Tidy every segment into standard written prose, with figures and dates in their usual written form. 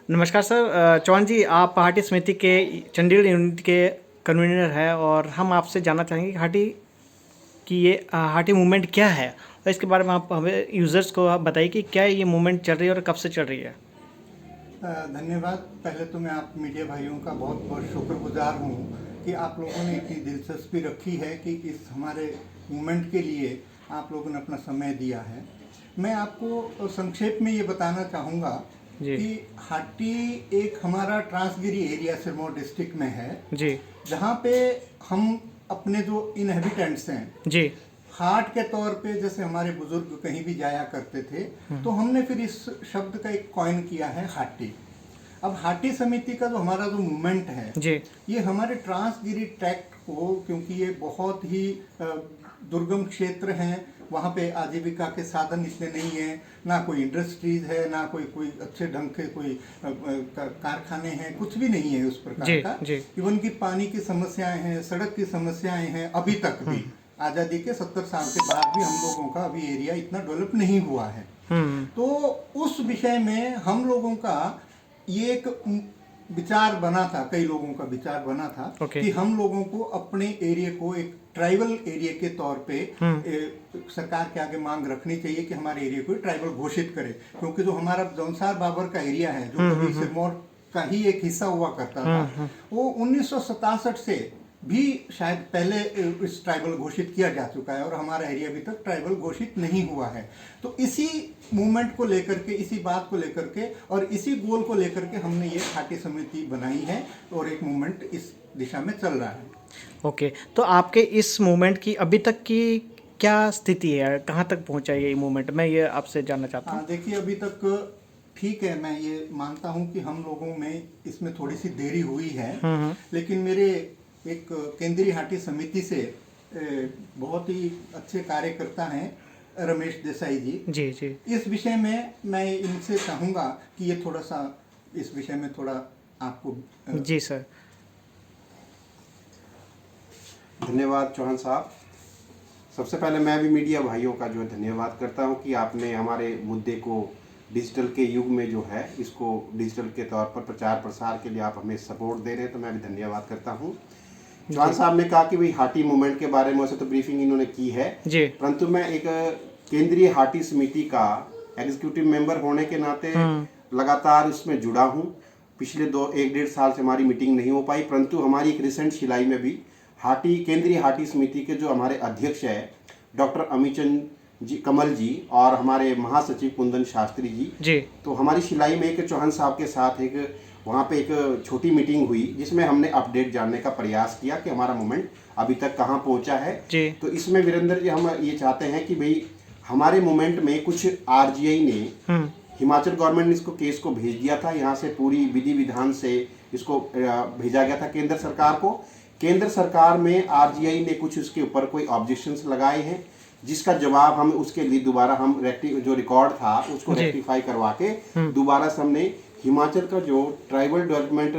नमस्कार सर। चौहान जी, आप हाटी समिति के चंडीगढ़ यूनिट के कन्वीनर हैं और हम आपसे जानना चाहेंगे कि हाटी की ये हाटी मूवमेंट क्या है, और इसके बारे में आप हमें यूज़र्स को आप बताइए कि क्या ये मूवमेंट चल रही है और कब से चल रही है। धन्यवाद। पहले तो मैं आप मीडिया भाइयों का बहुत बहुत शुक्रगुजार हूँ कि आप लोगों ने इतनी दिलचस्पी रखी है कि इस हमारे मूवमेंट के लिए आप लोगों ने अपना समय दिया है। मैं आपको संक्षेप में ये बताना चाहूँगा जी कि हाटी एक हमारा ट्रांसगिरी एरिया सिरमौर डिस्ट्रिक्ट में है, जी जहाँ पे हम अपने जो इनहेबिटेंट्स हैं, जी हाट के तौर पे जैसे हमारे बुजुर्ग कहीं भी जाया करते थे, तो हमने फिर इस शब्द का एक कॉइन किया है हाटी। अब हाटी समिति का जो हमारा जो मूवमेंट है, जी ये हमारे ट्रांसगिरी ट्रैक्ट को, क्योंकि ये बहुत ही दुर्गम क्षेत्र हैं, वहाँ पे आजीविका के साधन इतने नहीं है, ना कोई इंडस्ट्रीज है, ना कोई कोई अच्छे ढंग के कोई कारखाने हैं, कुछ भी नहीं है उस प्रकार जी का। जी इवन की पानी की समस्याएं हैं, सड़क की समस्याएं हैं, अभी तक भी आज़ादी के 70 साल के बाद भी हम लोगों का अभी एरिया इतना डेवलप नहीं हुआ है। तो उस विषय में हम लोगों का ये एक विचार बना था, कई लोगों का विचार बना था ओके कि हम लोगों को अपने एरिया को एक ट्राइबल एरिया के तौर पे सरकार के आगे मांग रखनी चाहिए कि हमारे एरिया को ट्राइबल घोषित करे, क्योंकि जो हमारा जौनसार बाबर का एरिया है, जो कभी सिरमौर का ही एक हिस्सा हुआ करता था, वो 1967 से भी शायद पहले इस ट्राइबल घोषित किया जा चुका है और हमारा एरिया अभी तक ट्राइबल घोषित नहीं हुआ है। तो इसी मूवमेंट को लेकर के, इसी बात को लेकर के और इसी गोल को लेकर के हमने ये हाटी समिति बनाई है और एक मूवमेंट इस दिशा में चल रहा है। ओके, तो आपके इस मूवमेंट की अभी तक की क्या स्थिति है, कहाँ तक पहुँचा है ये मूवमेंट, मैं ये आपसे जानना चाहता हूँ। देखिए, अभी तक ठीक है, मैं ये मानता हूँ कि हम लोगों में इसमें थोड़ी सी देरी हुई है, लेकिन मेरे एक केंद्रीय हाटी समिति से बहुत ही अच्छे कार्यकर्ता हैं रमेश देसाई जी। जी जी इस विषय में मैं इनसे चाहूँगा कि ये थोड़ा सा इस विषय में थोड़ा आपको जी सर। धन्यवाद चौहान साहब। सबसे पहले मैं भी मीडिया भाइयों का जो है धन्यवाद करता हूं कि आपने हमारे मुद्दे को डिजिटल के युग में जो है इसको डिजिटल के तौर पर प्रचार प्रसार के लिए आप हमें सपोर्ट दे रहे हैं, तो मैं भी धन्यवाद करता हूं। चौहान साहब ने कहा कि भाई हाटी मूवमेंट के बारे में वैसे तो ब्रीफिंग इन्होंने की है, परंतु मैं एक केंद्रीय हाटी समिति का एग्जीक्यूटिव मेंबर होने के नाते लगातार इसमें जुड़ा हूँ। पिछले 1-1.5 साल से हमारी मीटिंग नहीं हो पाई, परंतु हमारी एक रिसेंट शिलाई में भी हाटी केंद्रीय हाटी समिति के जो हमारे अध्यक्ष है डॉक्टर अमीचंद जी कमल जी और हमारे महासचिव कुंदन शास्त्री जी, तो हमारी शिलाई में एक चौहान साहब के साथ एक वहाँ पे एक छोटी मीटिंग हुई जिसमें हमने अपडेट जानने का प्रयास किया कि हमारा मूवमेंट अभी तक कहाँ पहुँचा है। तो इसमें वीरेंद्र जी हम ये चाहते हैं कि भाई हमारे मूवमेंट में कुछ आरजीआई ने हिमाचल गवर्नमेंट ने इसको केस को भेज दिया था, यहाँ से पूरी विधि विधान से इसको भेजा गया था केंद्र सरकार को। केंद्र सरकार में आरजीआई ने कुछ उसके ऊपर कोई ऑब्जेक्शंस लगाए हैं, जिसका जवाब हम उसके लिए दोबारा हम जो रिकॉर्ड था उसको रेक्टिफाई करवा के दोबारा से हमने हिमाचल का जो ट्राइबल डेवलपमेंट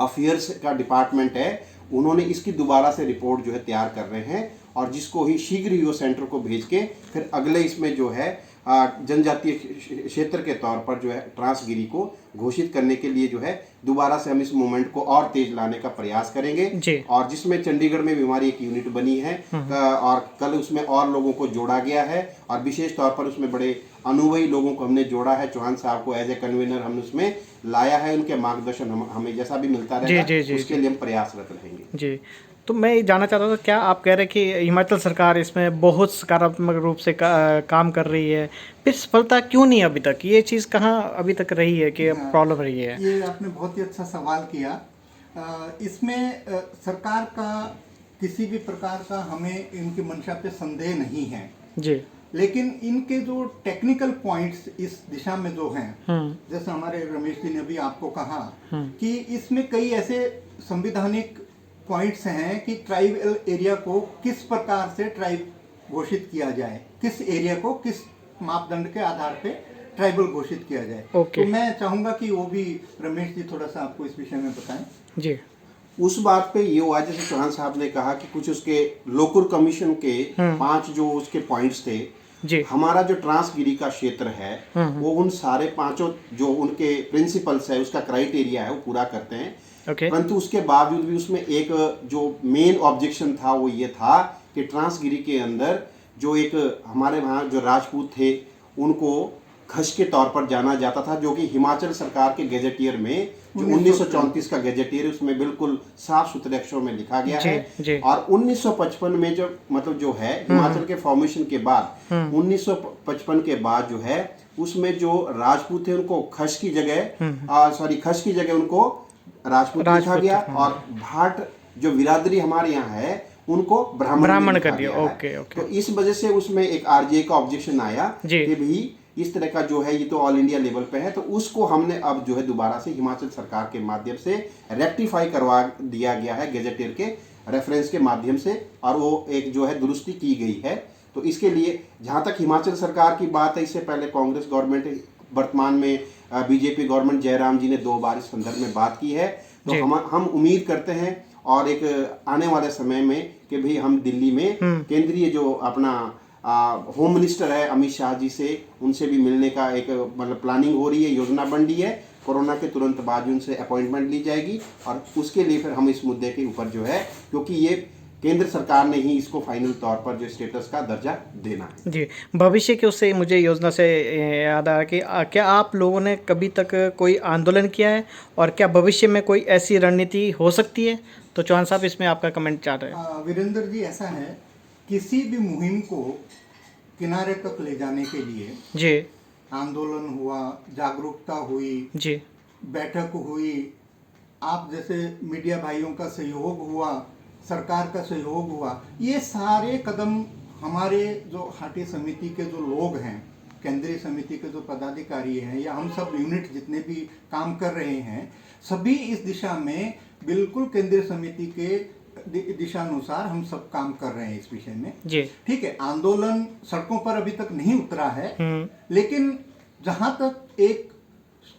अफेयर्स का डिपार्टमेंट है उन्होंने इसकी दोबारा से रिपोर्ट जो है तैयार कर रहे हैं और जिसको ही शीघ्र ही वो सेंटर को भेज के फिर अगले इसमें जो है जनजातीय क्षेत्र के तौर पर जो है ट्रांसगिरी को घोषित करने के लिए जो है दोबारा से हम इस मूवमेंट को और तेज लाने का प्रयास करेंगे। और जिसमें चंडीगढ़ में भी हमारी एक यूनिट बनी है और कल उसमें और लोगों को जोड़ा गया है और विशेष तौर पर उसमें बड़े अनुभवी लोगों को हमने जोड़ा है। चौहान साहब को एज ए कन्वीनर हमने उसमें लाया है, उनके मार्गदर्शन हमें जैसा भी मिलता रहेगा उसके लिए हम प्रयासरत रहेंगे। जी, तो मैं जानना चाहता था, क्या आप कह रहे हैं कि हिमाचल सरकार इसमें बहुत सकारात्मक रूप से काम कर रही है, फिर सफलता क्यों नहीं अभी तक, ये चीज़ कहाँ अभी तक रही है कि प्रॉब्लम रही है? ये आपने बहुत ही अच्छा सवाल किया। इसमें सरकार का किसी भी प्रकार का हमें इनकी मंशा पे संदेह नहीं है जी, लेकिन इनके जो टेक्निकल पॉइंट्स इस दिशा में जो हैं, जैसे हमारे रमेश जी ने भी आपको कहा कि इसमें कई ऐसे संविधानिक पॉइंट्स हैं कि ट्राइबल एरिया को किस प्रकार से ट्राइब घोषित किया जाए, किस एरिया को किस मापदंड के आधार पे ट्राइबल घोषित किया जाए। तो मैं चाहूंगा कि वो भी रमेश जी थोड़ा सा आपको इस विषय में बताएं। जी, उस बात पे ये हुआ जैसे चौहान साहब ने कहा कि कुछ उसके लोकुर कमीशन के 5 जो उसके पॉइंट्स थे जी। हमारा जो ट्रांसगिरी का क्षेत्र है वो उन सारे पांचों जो उनके प्रिंसिपल्स है उसका क्राइटेरिया है वो पूरा करते हैं। ओके। परंतु उसके बावजूद भी उसमें एक जो मेन ऑब्जेक्शन था वो ये था कि ट्रांसगिरी के अंदर जो एक हमारे वहाँ जो राजपूत थे उनको खश के तौर पर जाना जाता था, जो कि हिमाचल सरकार के गैजेटियर में जो 1934 का गैजेटियर है उसमें बिल्कुल साफ सुथरे अक्षरों में लिखा गया जी, है। जी। और 1955 में जो मतलब जो है हिमाचल के फॉर्मेशन के बाद 1955 के बाद जो है उसमें जो राजपूत थे उनको खश की जगह उनको राजपूत लिखा गया और भाट जो बिरादरी हमारे यहाँ है उनको ब्राह्मण कर दिया। ओके। तो इस वजह से उसमें एक आरजीआई का ऑब्जेक्शन आया कि भाई इस तरह का जो है ये तो ऑल इंडिया लेवल पे है, तो उसको हमने अब जो है दोबारा से हिमाचल सरकार के माध्यम से रेक्टिफाई करवा दिया गया है गैजेटियर के रेफरेंस के माध्यम से, और वो एक जो है दुरुस्ती की गई है। तो इसके लिए जहाँ तक हिमाचल सरकार की बात है, इससे पहले कांग्रेस गवर्नमेंट, वर्तमान में बीजेपी गवर्नमेंट जयराम जी ने 2 बार इस संदर्भ में बात की है। तो हम उम्मीद करते हैं और एक आने वाले समय में कि भाई हम दिल्ली में केंद्रीय जो अपना होम मिनिस्टर है अमित शाह जी से उनसे भी मिलने का एक मतलब प्लानिंग हो रही है, योजना बन रही है। कोरोना के तुरंत बाद उनसे अपॉइंटमेंट ली जाएगी और उसके लिए फिर हम इस मुद्दे के ऊपर जो है, क्योंकि ये केंद्र सरकार ने ही इसको फाइनल तौर पर जो स्टेटस का दर्जा देना है। जी। भविष्य के उससे मुझे योजना से याद आया कि क्या आप लोगों ने कभी तक कोई आंदोलन किया है और क्या भविष्य में कोई ऐसी रणनीति हो सकती है? तो चौहान साहब इसमें आपका कमेंट चाह रहे हैं। वीरेंद्र जी, ऐसा है, किसी भी मुहिम को किनारे तक ले जाने के लिए जी, आंदोलन हुआ, जागरूकता हुई, जी, बैठक हुई, आप जैसे मीडिया भाइयों का सहयोग हुआ, सरकार का सहयोग हुआ, ये सारे कदम हमारे जो हाटी समिति के जो लोग हैं, केंद्रीय समिति के जो पदाधिकारी हैं या हम सब यूनिट जितने भी काम कर रहे हैं, सभी इस दिशा में बिल्कुल केंद्रीय समिति के दिशानुसार हम सब काम कर रहे हैं इस विषय में। जी। ठीक है, आंदोलन सड़कों पर अभी तक नहीं उतरा है, लेकिन जहां तक एक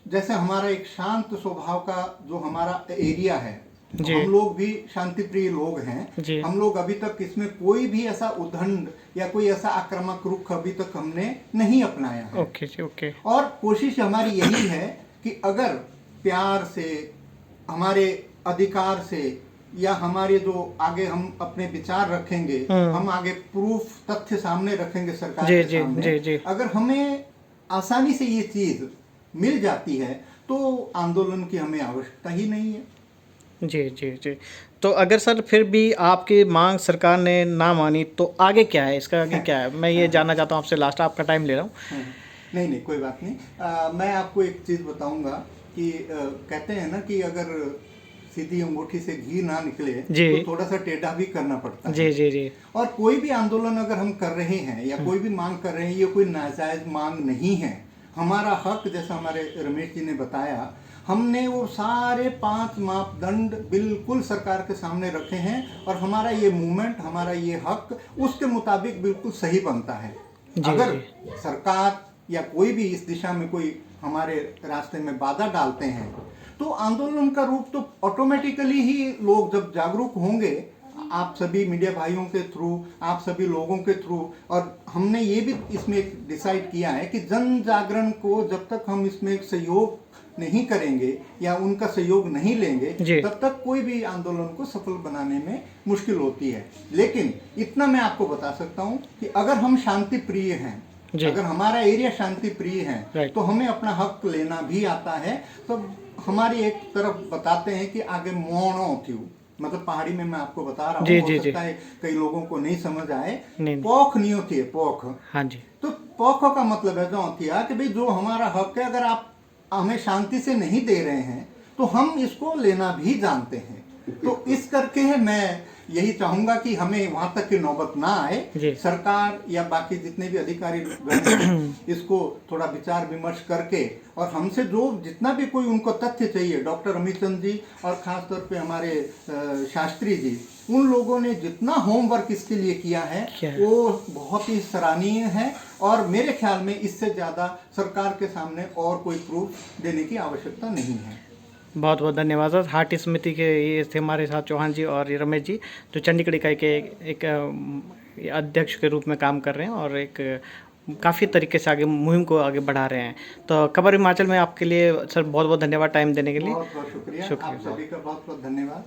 जैसे हमारा एक शांत स्वभाव का जो हमारा एरिया है, हम लोग भी शांति प्रिय लोग हैं। हम लोग अभी तक इसमें कोई भी ऐसा उद्दंड या कोई ऐसा आक्रामक रुख अभी तक हमने नहीं अपनाया है। ओके जी, ओके। और कोशिश हमारी यही है कि अगर प्यार से, हमारे अधिकार से या हमारे जो आगे हम अपने विचार रखेंगे, हम आगे प्रूफ तथ्य सामने रखेंगे सरकार के सामने, अगर हमें आसानी से ये चीज मिल जाती है तो आंदोलन की हमें आवश्यकता ही नहीं है। जी, जी, जी। तो अगर सर फिर भी आपकी मांग सरकार ने ना मानी तो आगे क्या है, इसका आगे क्या है? मैं ये जानना चाहता हूँ आपसे, लास्ट आपका टाइम ले रहा हूँ। नहीं, कोई बात नहीं। मैं आपको एक चीज़ बताऊंगा कि कहते हैं ना कि अगर सीधी अंगूठी से घी ना निकले तो थोड़ा सा टेढ़ा भी करना पड़ता है। जी। और कोई भी आंदोलन अगर हम कर रहे हैं या कोई भी मांग कर रहे हैं, ये कोई नाजायज मांग नहीं है। हमारा हक, जैसा हमारे रमेश जी ने बताया, हमने वो सारे 5 मापदंड बिल्कुल सरकार के सामने रखे हैं और हमारा ये मूवमेंट, हमारा ये हक उसके मुताबिक बिल्कुल सही बनता है। अगर सरकार या कोई भी इस दिशा में कोई हमारे रास्ते में बाधा डालते हैं तो आंदोलन का रूप तो ऑटोमेटिकली ही लोग जब जागरूक होंगे, आप सभी मीडिया भाइयों के थ्रू, आप सभी लोगों के थ्रू, और हमने ये भी इसमें डिसाइड किया है कि जन जागरण को जब तक हम इसमें सहयोग नहीं करेंगे या उनका सहयोग नहीं लेंगे तब तक कोई भी आंदोलन को सफल बनाने में मुश्किल होती है। लेकिन इतना मैं आपको बता सकता हूँ कि अगर हम शांति प्रिय हैं, अगर हमारा एरिया शांति प्रिय है, तो हमें अपना हक लेना भी आता है। तो हमारी एक तरफ बताते हैं कि आगे मोणो थी, मतलब पहाड़ी में मैं आपको बता रहा हूँ, हो सकता है कई लोगों को नहीं समझ आए। पोख नहीं होती है, पोख। हाँ जी। तो पोखो का मतलब है जो होती है कि भाई जो हमारा हक है, अगर आप हमें शांति से नहीं दे रहे हैं तो हम इसको लेना भी जानते हैं। तो इस करके मैं यही चाहूंगा कि हमें वहां तक की नौबत ना आए। सरकार या बाकी जितने भी अधिकारी इसको थोड़ा विचार विमर्श करके, और हमसे जो जितना भी कोई उनको तथ्य चाहिए, डॉक्टर अमित चंद जी और खास तौर पे हमारे शास्त्री जी, उन लोगों ने जितना होमवर्क इसके लिए किया है वो बहुत ही सराहनीय है। और मेरे ख्याल में इससे ज्यादा सरकार के सामने और कोई प्रूफ देने की आवश्यकता नहीं है। बहुत बहुत धन्यवाद सर। हाटी समिति के ये थे हमारे साथ चौहान जी और रमेश जी, जो चंडीगढ़ इकाई के एक अध्यक्ष के रूप में काम कर रहे हैं और एक काफ़ी तरीके से आगे मुहिम को आगे बढ़ा रहे हैं। तो खबर हिमाचल में आपके लिए सर बहुत बहुत धन्यवाद टाइम देने के लिए। बहुत बहुत शुक्रिया। आप सभी का बहुत बहुत धन्यवाद।